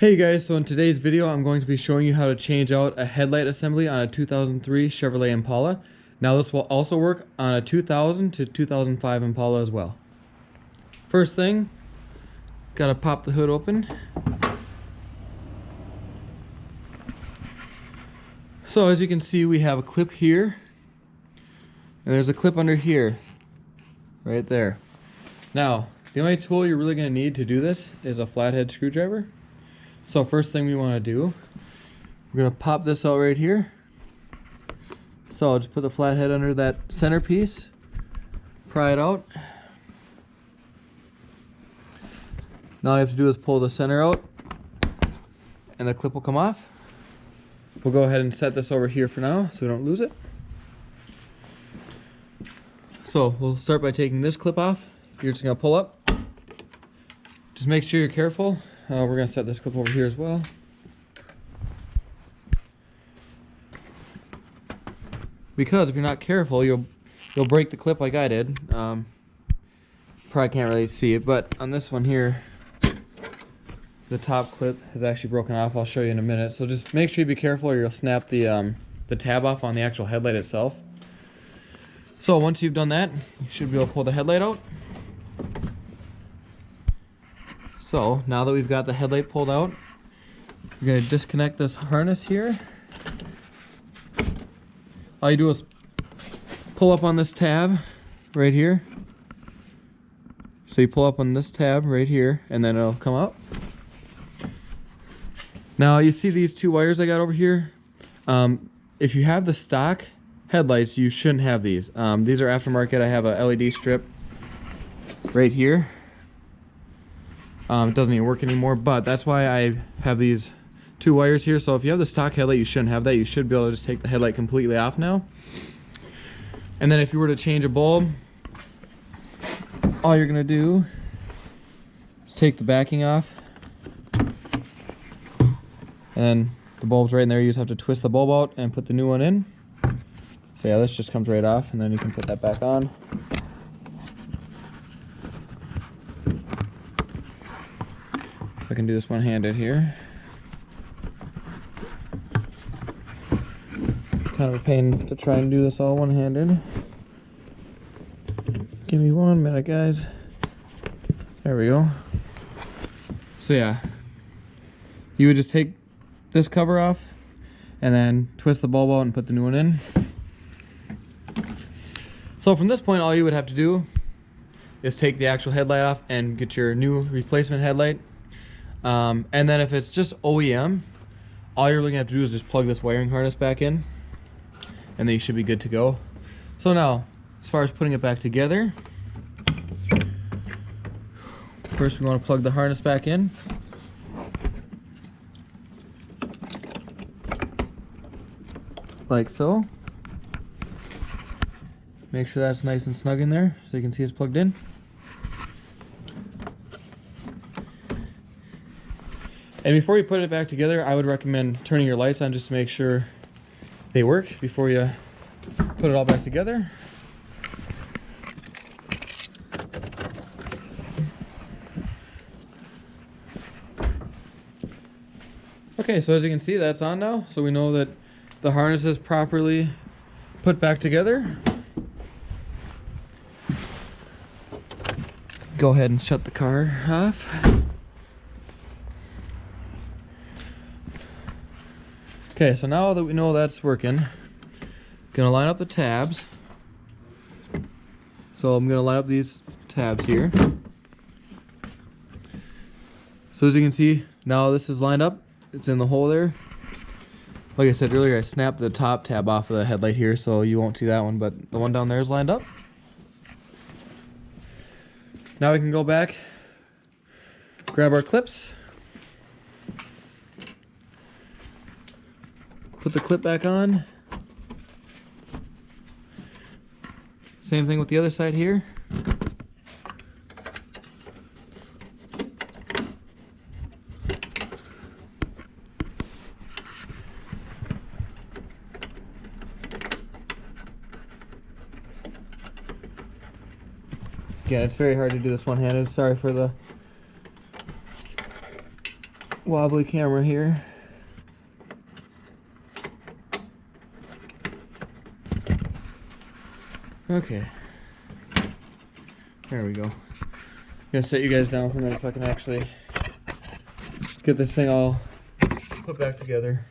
Hey guys, so in today's video I'm going to be showing you how to change out a headlight assembly on a 2003 Chevrolet Impala. Now this will also work on a 2000 to 2005 Impala as well. First thing, gotta pop the hood open. So as you can see, we have a clip here and there's a clip under here, right there. Now the only tool you're really going to need to do this is a flathead screwdriver. So first thing we want to do, we're going to pop this out right here. So I'll just put the flathead under that center piece, pry it out. Now all you have to do is pull the center out and the clip will come off. We'll go ahead and set this over here for now so we don't lose it. So we'll start by taking this clip off. You're just going to pull up. Just make sure you're careful. We're going to set this clip over here as well. Because if you're not careful, you'll break the clip like I did. Probably can't really see it, but on this one here, the top clip has actually broken off. I'll show you in a minute. So just make sure you be careful or you'll snap the tab off on the actual headlight itself. So once you've done that, you should be able to pull the headlight out. So now that we've got the headlight pulled out, we're going to disconnect this harness here. All you do is pull up on this tab right here. So you pull up on this tab right here and then it'll come out. Now you see these two wires I got over here? If you have the stock headlights, you shouldn't have these. These are aftermarket. I have a LED strip right here. It doesn't even work anymore, but that's why I have these two wires here. So if you have the stock headlight, you shouldn't have that. You should be able to just take the headlight completely off now. And then if you were to change a bulb, all you're going to do is take the backing off. And the bulb's right in there. You just have to twist the bulb out and put the new one in. So yeah, this just comes right off, and then you can put that back on. I can do this one-handed here. Kind of a pain to try and do this all one-handed. Give me 1 minute, guys. There we go. So yeah, you would just take this cover off and then twist the bulb out and put the new one in. So from this point, all you would have to do is take the actual headlight off and get your new replacement headlight. And then if it's just OEM, all you're really gonna have to do is just plug this wiring harness back in and then you should be good to go. So now, as far as putting it back together, first we want to plug the harness back in. Like so. Make sure that's nice and snug in there so you can see it's plugged in. And before you put it back together, I would recommend turning your lights on just to make sure they work before you put it all back together. Okay, so as you can see, that's on now. So we know that the harness is properly put back together. Go ahead and shut the car off. Okay, so now that we know that's working, gonna line up the tabs. So I'm gonna line up these tabs here. So as you can see, now this is lined up. It's in the hole there. Like I said earlier, I snapped the top tab off of the headlight here, so you won't see that one, but the one down there is lined up. Now we can go back, grab our clips, put the clip back on. Same thing with the other side here. Again, it's very hard to do this one-handed. Sorry for the wobbly camera here. Okay. There we go. I'm gonna set you guys down for a minute so I can actually get this thing all put back together.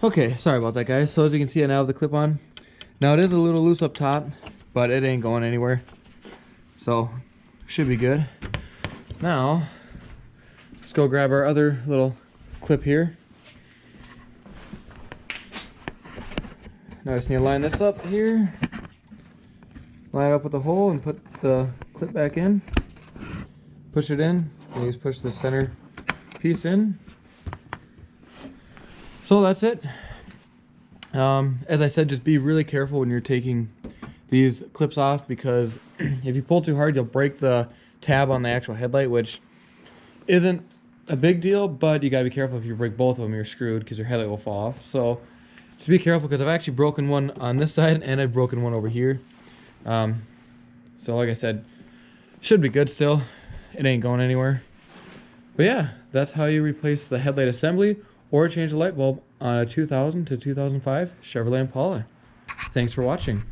Okay, sorry about that, guys. So as you can see, I now have the clip on. Now it is a little loose up top, but it ain't going anywhere. So, should be good. Now, let's go grab our other little clip here. Now I just need to line this up here. Line it up with the hole and put the clip back in. Push it in. And you just push the center piece in. So that's it. As I said, just be really careful when you're taking these clips off, because if you pull too hard, you'll break the tab on the actual headlight, which isn't a big deal, but you gotta be careful. If you break both of them, you're screwed because your headlight will fall off. So just be careful, because I've actually broken one on this side and I've broken one over here. So like I said, should be good still. It ain't going anywhere. But yeah, that's how you replace the headlight assembly or change the light bulb on a 2000 to 2005 Chevrolet Impala. Thanks for watching.